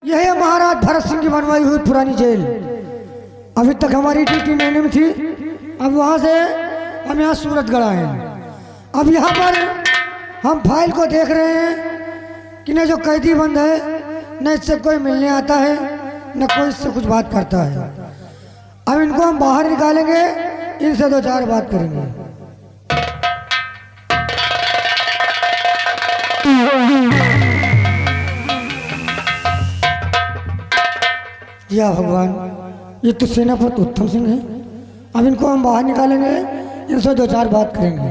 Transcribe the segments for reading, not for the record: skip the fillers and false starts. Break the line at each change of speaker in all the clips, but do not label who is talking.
यह है महाराज भरत सिंह की बनवाई हुई पुरानी जेल। अभी तक हमारी ड्यूटी नैनी में थी, अब वहाँ से हम यहाँ सूरतगढ़ आए हैं। अब यहाँ पर हम फाइल को देख रहे हैं कि न जो कैदी बंद है न इससे कोई मिलने आता है न कोई इससे कुछ बात करता है। अब इनको हम बाहर निकालेंगे, इनसे दो चार बात करेंगे। या भगवान, ये तो सेनापति उत्तम सिंह है। अब इनको हम बाहर निकालेंगे, इनसे दो चार बात करेंगे।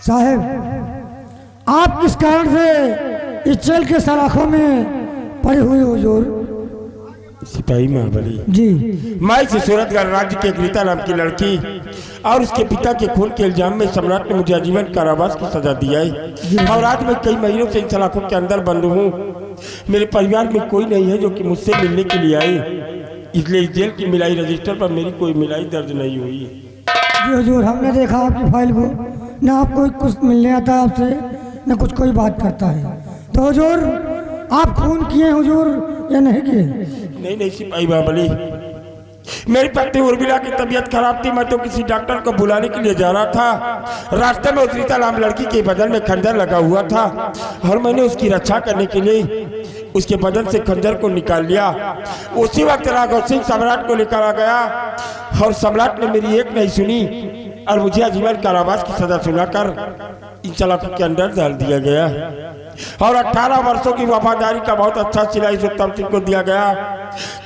साहब, आप किस कारण से इस जेल के सलाखों में पड़े हुए हो हुजूर?
सिपाही महाबली
जी,
मैं इस सूरतगढ़ राज्य की एक रीता नाम की लड़की और उसके पिता के खून के इल्जाम में सम्राट ने मुझे आजीवन कारावास की सजा दिया है और आज मैं कई महीनों से इन सलाखों के अंदर बंद हूँ। मेरे परिवार में कोई नहीं है जो कि मुझसे मिलने के लिए आए, इसलिए इस जेल की मिलाई रजिस्टर पर मेरी कोई मिलाई दर्ज नहीं हुई।
जी हुजूर, हमने देखा आपकी फाइल को, न आपको कुछ मिलने आता है आपसे न कुछ कोई बात करता है। तो हुजूर, आप खून किए हुजूर या नहीं किए?
नहीं सिपाही महाबली, मेरी पत्नी उर्मिला की तबीयत खराब थी। मैं तो किसी डॉक्टर को बुलाने के लिए जा रहा था। रास्ते में उस रीता नाम लड़की के बदन में खंजर लगा हुआ था और मैंने उसकी रक्षा करने के लिए उसके बदन से खंजर को निकाल लिया। उसी वक्त राघव सिंह सम्राट को लेकर आ गया और सम्राट ने मेरी एक नहीं सुनी और मुझे आजीवन कारावास की सजा सुनाकर इन सलाखों के अंदर डाल दिया गया और 18 वर्षों की वफादारी का बहुत अच्छा सिला इस उत्तम सिंह को दिया गया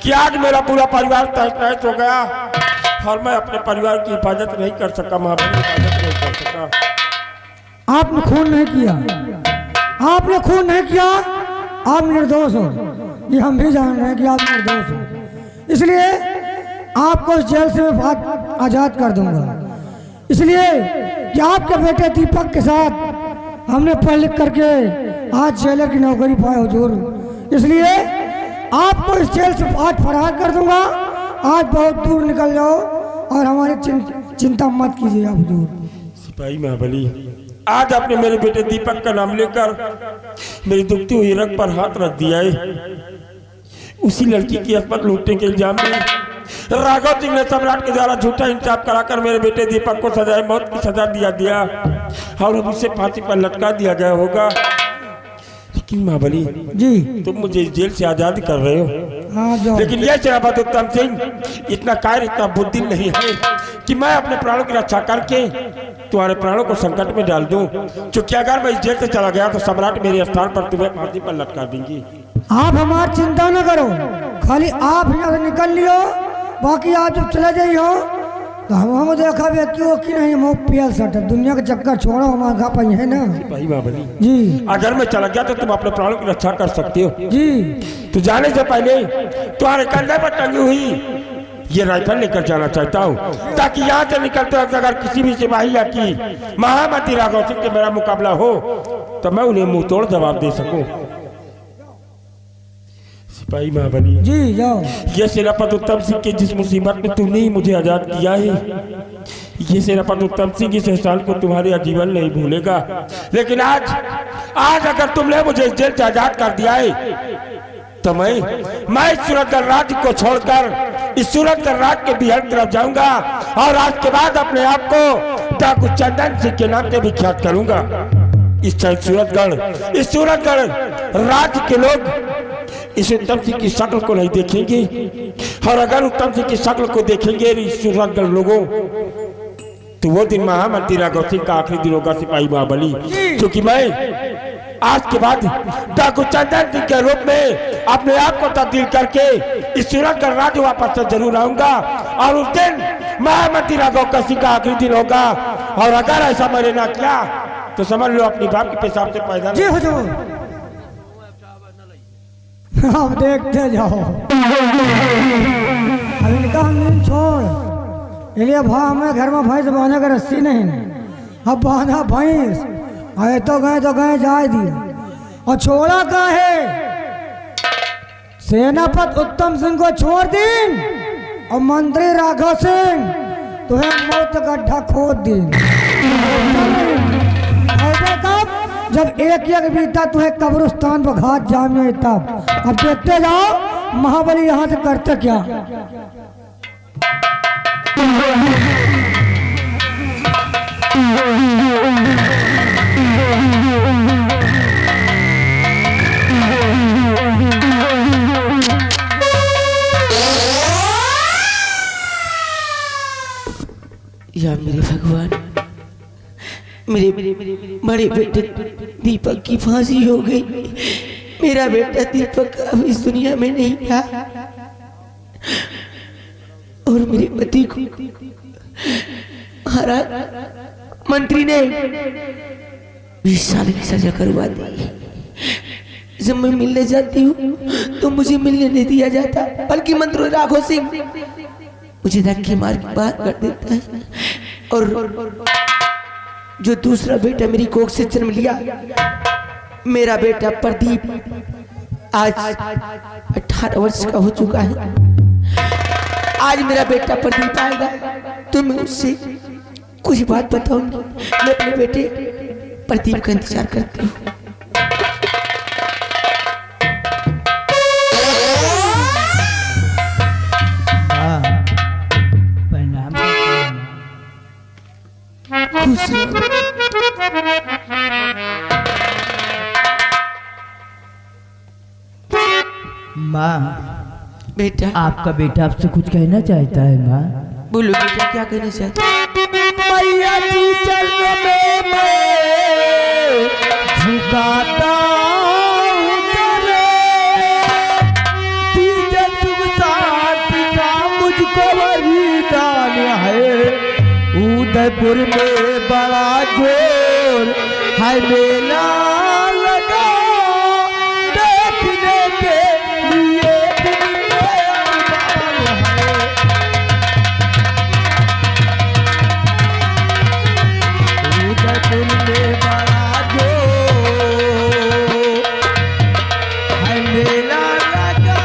कि आज मेरा पूरा परिवार तहस-नहस हो गया और मैं अपने परिवार की हिफाजत नहीं कर सका, महाबली हिफाजत नहीं कर सका।
आपने खून नहीं किया, आपने खून नहीं किया, आप निर्दोष हो। ये हम भी जान रहे हैं कि आप निर्दोष हो, इसलिए आपको इस जेल से मैं आज़ाद कर दूंगा। इसलिए कि आपके बेटे दीपक के साथ हमने पढ़ लिख करके आज जेलर की नौकरी पाए हुजूर, इसलिए आपको इस जेल से आज फरार कर दूंगा। आज बहुत दूर निकल जाओ और हमारी चिंता मत कीजिए आप हुजूर।
सिपाही महाबली, आज आपने मेरे बेटे दीपक का नाम लेकर मेरी दुखती हुई रग पर हाथ रख दिया है। उसी लड़की की अस्मत लूटने के इल्जाम में राघव सिंह ने सम्राट के द्वारा झूठा इंसाफ कराकर मेरे बेटे दीपक को सजाए मौत की सजा दिया और अब उसे फांसी पर लटका दिया गया होगा। लेकिन महाबली
जी,
तुम मुझे इस जेल से आजाद कर रहे हो,
हाँ जाओ। लेकिन
यह सेनापति उत्तम सिंह इतना कायर, इतना बुद्धि नहीं है कि मैं अपने प्राणों की रक्षा करके तुम्हारे प्राणों को संकट में डाल दूं। क्योंकि अगर मैं इस जेल से चला गया तो सम्राट मेरे स्थान पर तुम्हें फांसी पर लटका देंगी।
आप हमारी चिंता न करो, खाली आप यहाँ से निकल लियो, बाकी आप जब चले जाइयो तो हम देखा व्यक्तियों की नहीं मुँह पियल सट दुनिया का चक्कर छोड़ो, हमारा पाई है ना।
भाई महाबली
जी,
अगर मैं चला गया तो तुम अपने प्राणों की रक्षा कर सकते हो
जी।
तो जाने से पहले तुम्हारे कंधे पर टंगी हुई ये राइफल लेकर जाना चाहता हूँ, ताकि यहाँ से निकलते वक्त अगर किसी भी सिपाही या की महामती राघव सिंह से मेरा मुकाबला हो तो मैं उन्हें मुंह तोड़ जवाब दे सकूं। सिपाही महाबली
जी, जाओ।
ये सेनापति उत्तम सिंह के जिस मुसीबत में तुमने ही मुझे आजाद किया है, ये सेनापति उत्तम सिंह इस एहसान को तुम्हारे आजीवन नहीं भूलेगा। लेकिन आज अगर तुमने मुझे इस जेल से आजाद कर दिया है तो मैं इस सूरतगढ़ राज्य को छोड़कर इस सूरतगढ़ राज्य के बिहार तरफ जाऊंगा और आज के बाद अपने आप को डाकू चंदन सिंह के नाम से विख्यात करूंगा। इस सूरतगढ़ राज्य के लोग इस उत्तम सिंह की शक्ल को नहीं देखेंगे और अगर उत्तम सिंह की शक्ल को देखेंगे इस सूरतगढ़ लोगों तो वो दिन महामंत्री राघव सिंह का आखिरी दिन होगा। सिपाही महाबली, क्योंकि मैं आज के बाद डाकू चंदन सिंह के रूप में अपने आप को तब्दील करके इस सूरतगढ़ राज्य वापस से जरूर आऊंगा और उस दिन महामंत्री राघव सिंह का आखिरी दिन होगा। और अगर ऐसा मैंने ना किया तो समझ लो अपनी बाप के पेशाब से पैदा
जी हुजूर, आप देखते जाओ। अब इनका हम छोड़ इसलिए भा हमें घर में भैंस बांधे का रस्सी नहीं, अब बांधा भैंस आए तो गए जाए दिया और छोड़ा का है सेनापति उत्तम सिंह को छोड़ दिन और मंत्री राघव सिंह तुम्हें मौत का गड्ढा खोद दिन। कब जब एक बीता तुम्हें कब्रिस्तान पर घाट जामे तब। अब देखते जाओ महाबली यहाँ से करते क्या।
या मेरे भगवान, मेरे बड़े बेटे दीपक की फांसी हो गई। मेरा बेटा दीपक अब इस दुनिया में नहीं था और मेरे पति को महाराज मंत्री ने 20 साल की सजा करवा दी। जब मैं मिलने जाती हूँ तो मुझे मिलने नहीं दिया जाता, बल्कि मंत्री राघव सिंह मुझे धक्के मार के बाहर कर देता है। और जो दूसरा बेटा मेरी कोख से जन्म लिया, मेरा बेटा प्रदीप आज 18 वर्ष का हो चुका है। आज मेरा बेटा प्रदीप आएगा तो मैं उससे कुछ बात बताऊंगी। मैं अपने बेटे प्रदीप का इंतजार करती हूँ।
माँ,
बेटा
आपका बेटा आपसे कुछ कहना चाहता है। माँ
बोलो बेटा, क्या कहना चाहते हो?
मैया जी चरणों में मैं झुकाता हूँ तेरे, दीजिए शुभ साथ का मुझको वरदान है। उदयपुर में बड़ा जोर है मेला लगा, देखने के लिए दिल में अरमान है। उदयपुर में बड़ा जोर है मेला लगा,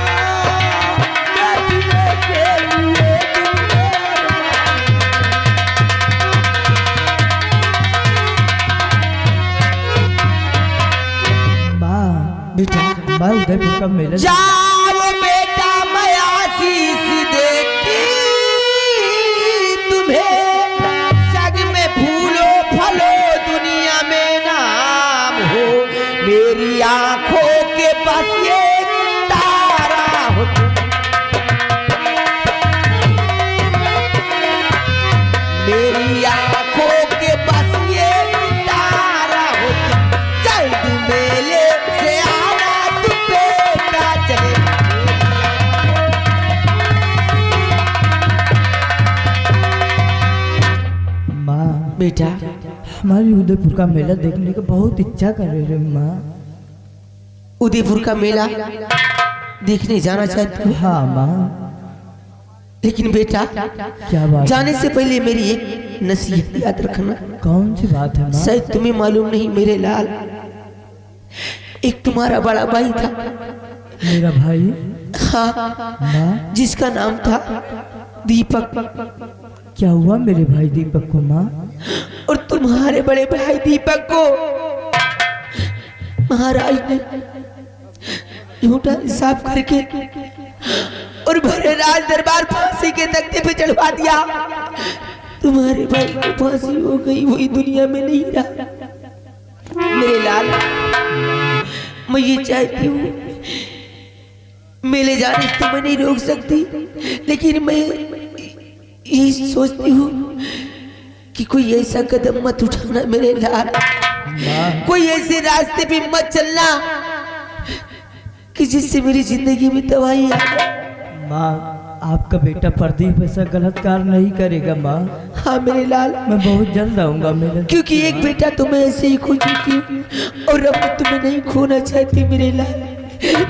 देखने के लिए दिल में अरमान है। माँ
बेटा
मैं उदयपुर का मेला
जाओ बेटा, मैं आशीष देती तुम्हें, जग में फूलो फलो दुनिया में नाम हो। मेरी आंखों के पास ये तारा हो तुम, मेरी आंखों के पास ये तारा हो तुम। जल्द मेले से आना तू बेटा, चले
माँ,
बेटा।
हमारी उदयपुर का मेला देखने की बहुत इच्छा कर रही है। माँ
उदयपुर का मेला देखने जाना चाहती हूँ।
हाँ माँ,
लेकिन बेटा
क्या बात है?
जाने से पहले मेरी एक नसीहत याद रखना।
कौन सी बात है माँ?
शायद तुम्हें मालूम नहीं मेरे लाल, एक तुम्हारा बड़ा भाई था।
मेरा भाई?
हाँ,
माँ
जिसका नाम था दीपक।
क्या हुआ मेरे भाई दीपक को? माँ
और तुम्हारे बड़े भाई दीपक को महाराज ने झूठा हिसाब करके और भरे राज दरबार फांसी के तख्ते पे चढ़वा दिया। तुम्हारे भाई को फांसी हो गई, वही दुनिया में नहीं रहा। मेरे लाल, मैं ये चाहती हूँ, मेले जाने से तो मैं नहीं रोक सकती, लेकिन मैं यही सोचती हूँ कि कोई ऐसा कदम मत उठाना मेरे लाल, कोई ऐसे रास्ते पे मत चलना कि जिससे मेरी जिंदगी में तबाही आ जाए।
माँ, आपका बेटा प्रदीप ऐसा गलत कार्य नहीं करेगा। माँ
हाँ मेरे लाल,
मैं बहुत जल्द आऊंगा मेरे,
क्योंकि एक बेटा तो मैं ऐसे ही खो चुकी हूँ और अब मैं तुम्हें नहीं खोना चाहती मेरे लाल।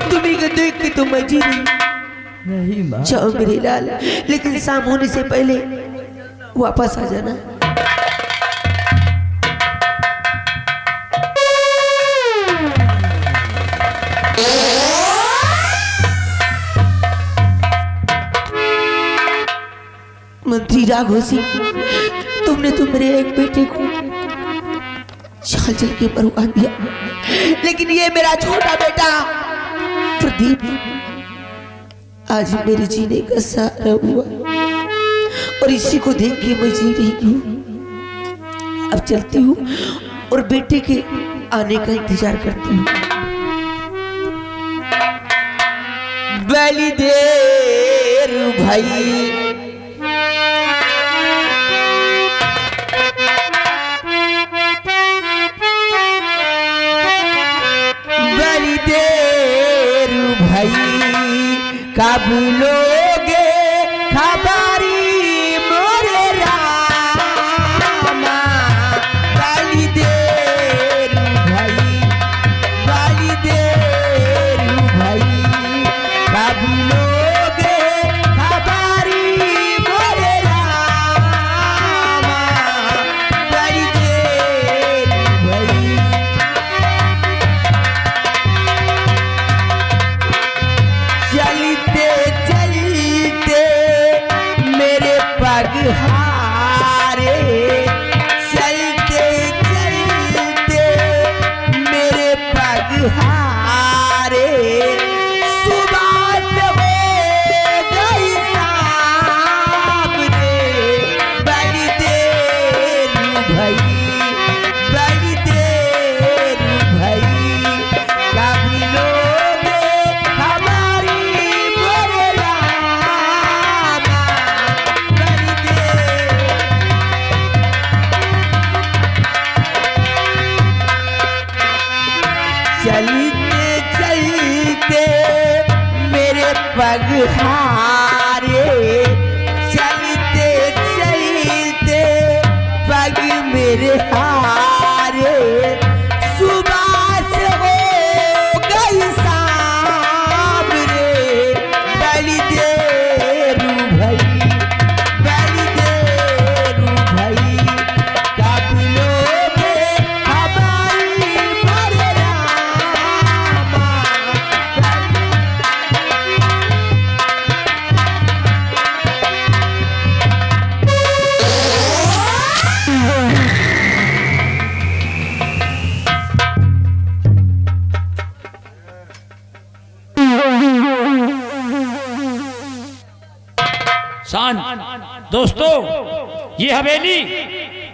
तुम्हें को देख के तो मैं जी रही।
नहीं माँ।
जाओ मेरे लाल, लेकिन शाम होने से पहले वापस आ जाना। राघव सिंह, तुमने तो मेरे एक बेटे को छाल चल के मरवा दिया, लेकिन ये मेरा छोटा बेटा प्रदीप आज मेरे जीने का सहारा हुआ और इसी को देख के मैं जी रही हूँ। अब चलती हूँ और बेटे के आने का इंतजार करती हूँ। बड़ी देर भाई बड़ी देर भाई कब लोगे खबरी मोरे रामा। बड़ी देर भाई बड़ी देर भाई कब लोगे खबरी मोरे रामा। बड़ी देर भाई चलते चलते मेरे पग हारे, चलते चलते मेरे पग हारे। सुबह हो गई शाम रे, बड़ी देर भाई बड़ी देर भाई कब लोगे हमारी मोरे रामा। बड़ी देर चलते चलते मेरे पग हारे, चलते चलते पग मेरे हारे। सुबह से हो गई शाम रे, बड़ी देर भाई बड़ी देर भाई कब लोगे हमारी मोरे रामा।
शान दोस्तों, ये हवेली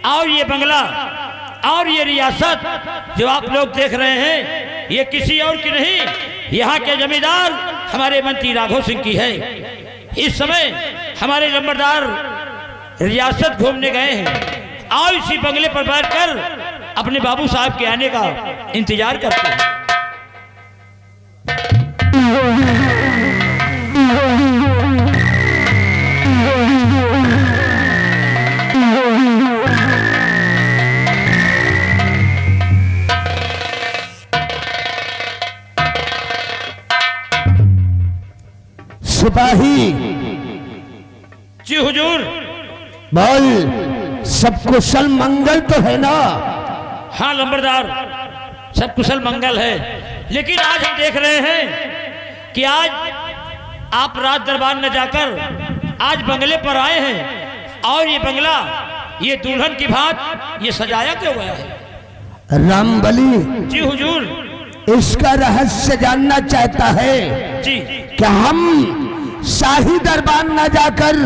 और ये बंगला और ये रियासत जो आप लोग देख रहे हैं, ये किसी और की नहीं, यहाँ के जमींदार हमारे मंत्री राघव सिंह की है। इस समय हमारे नंबरदार रियासत घूमने गए हैं और इसी बंगले पर बैठकर अपने बाबू साहब के आने का इंतजार करते हैं।
सिपाही
जी हुजूर।
बोल, सब कुशल मंगल तो है ना?
हाँ नंबरदार, सब कुशल मंगल है, लेकिन आज हम देख रहे हैं कि आज आप राज दरबार में जाकर आज बंगले पर आए हैं और ये बंगला ये दुल्हन की भांति ये सजाया क्यों गया है?
रामबली
जी हुजूर।
इसका रहस्य जानना चाहता है
जी।
कि हम शाही दरबार न जाकर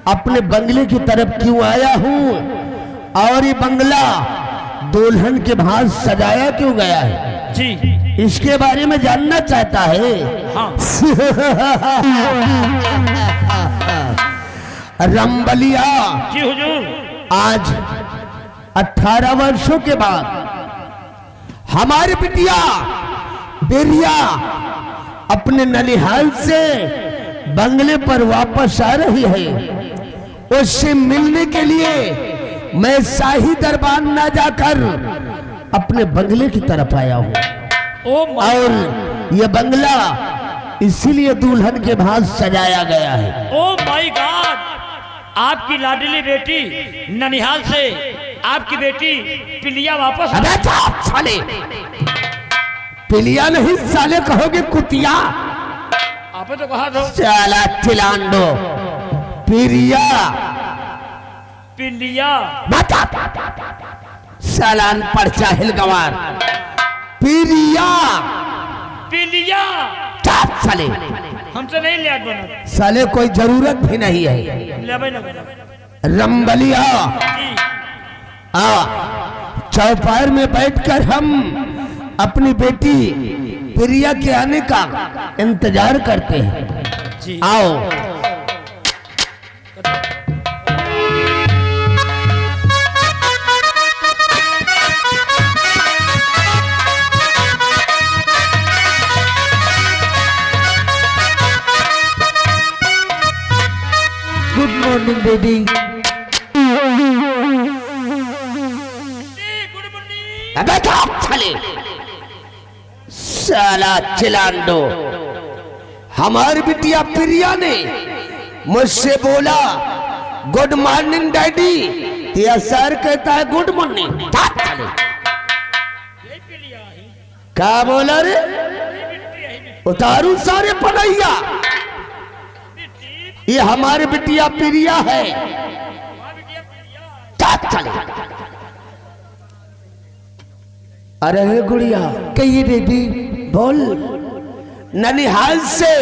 अपने बंगले की तरफ क्यों आया हूँ और ये बंगला दुल्हन के भांति सजाया क्यों गया है
जी,
इसके बारे में जानना चाहता है।
हाँ।
रामबलिया
जी हुजूर।
आज 18 वर्षों के बाद हमारी बिटिया बेरिया अपने ननिहाल से बंगले पर वापस आ रही है। उससे मिलने के लिए मैं शाही दरबार न जाकर अपने बंगले की तरफ आया हूँ और यह बंगला इसीलिए दुल्हन के भांति सजाया गया है।
ओ माय गॉड, आपकी लाडली बेटी ननिहाल से आपकी बेटी पिलिया वापस आ
अबे चुप साले, पिलिया नहीं साले कहोगे कुतिया।
आपने तो कहा था।
साला थिलांडो, पिरिया
पिलिया।
बता सालान पढ़ जाहिल गवार। पिरिया
पिलिया
चाप साले,
हमसे नहीं लिया बना।
साले कोई जरूरत भी नहीं है।
ले भाई ना
रंबलिया
जी।
चौपार में बैठकर हम अपनी बेटी प्रिया के आने का इंतजार करते हैं।
जी।
आओ।
Good morning baby.
अबे साले, साला चिलांडो, हमारी बिटिया प्रिया ने मुझसे बोला गुड मॉर्निंग डैडी, तेरा सर कहता है गुड मॉर्निंग। क्या बोला रे? उतारू सारे पढ़ैया, ये हमारी बिटिया प्रिया है। चले। अरे हे गुड़िया,
कहिए बेबी।
बोल, ननिहाल से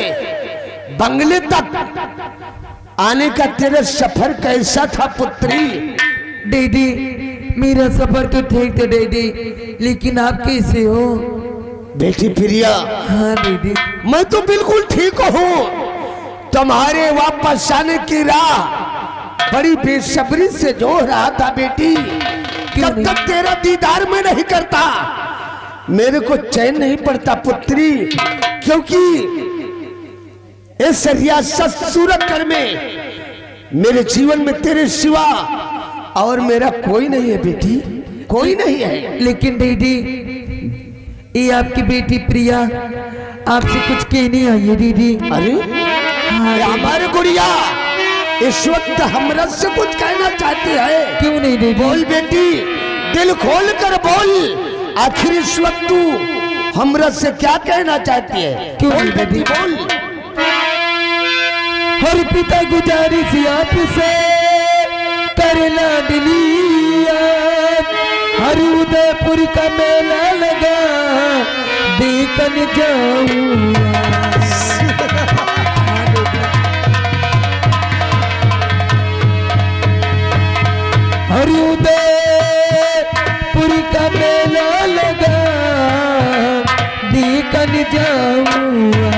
बंगले तक आने का तेरा सफर कैसा था पुत्री?
डैडी मेरा सफर तो ठीक था डैडी, लेकिन आप कैसे हो?
बेटी प्रिया,
हाँ डैडी।
मैं तो बिल्कुल ठीक हूँ। तुम्हारे वापस आने की राह बड़ी बेसब्री से जो रहा था बेटी। जब तक तेरा दीदार में नहीं करता मेरे को चैन नहीं पड़ता पुत्री, क्योंकि इस रियासत सूरतगढ़ में मेरे जीवन में तेरे सिवा और मेरा कोई नहीं है बेटी, कोई नहीं है।
लेकिन डैडी ये आपकी बेटी प्रिया आपसे कुछ कहनी आई है दीदी।
अरे
हाँ,
हमारे गुड़िया इस वक्त हमरा से कुछ कहना चाहती है।
क्यों नहीं दीदी?
बोल बेटी, दिल खोल कर बोल, आखिर इस वक्त तू हमरा से क्या कहना चाहती है?
क्यों
बोल
नहीं
बेटी
दीदी?
बोल।
हर पिता गुजारिश आपसे कर लाडलिया, हर उदयपुर का मेला लगा देखन जाऊंगा। हर उदयपुर का मेला लगा देखन जाऊंगा।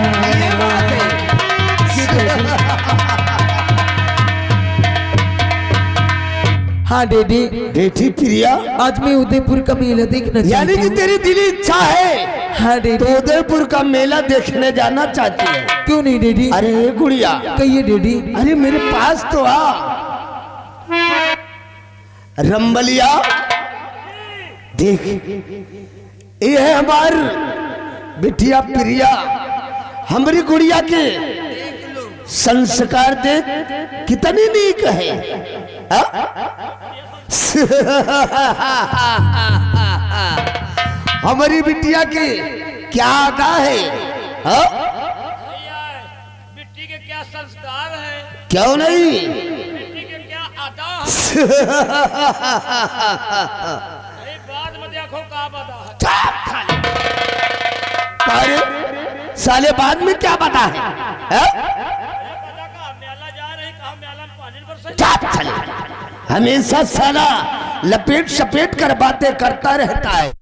हाँ डैडी।
बेटी प्रिया,
आज मैं उदयपुर का मेला देखना
यानी
चाहती
कि
हूँ।
तेरी दिली इच्छा है
हाँ
तो
डैडी।
उदयपुर का मेला देखने जाना चाहती है?
क्यों नहीं डैडी?
अरे हे गुड़िया,
कहिए डैडी।
अरे मेरे पास तो आ। रंबलिया देख, ये है हमार बिटिया प्रिया, हमारी गुड़िया के संस्कार देख कितनी नीक है। हमारी बिटिया के क्या अदा है?
मिट्टी के क्या संस्कार है,
क्यों नहीं?
मिट्टी के क्या अदा है। बाद में देखो का बता है।
अरे साले बाद में क्या पता है?
मेला जा रहे कहा मेला में पानी बरसे।
हमेशा साला लपेट सपेट कर बातें करता रहता है।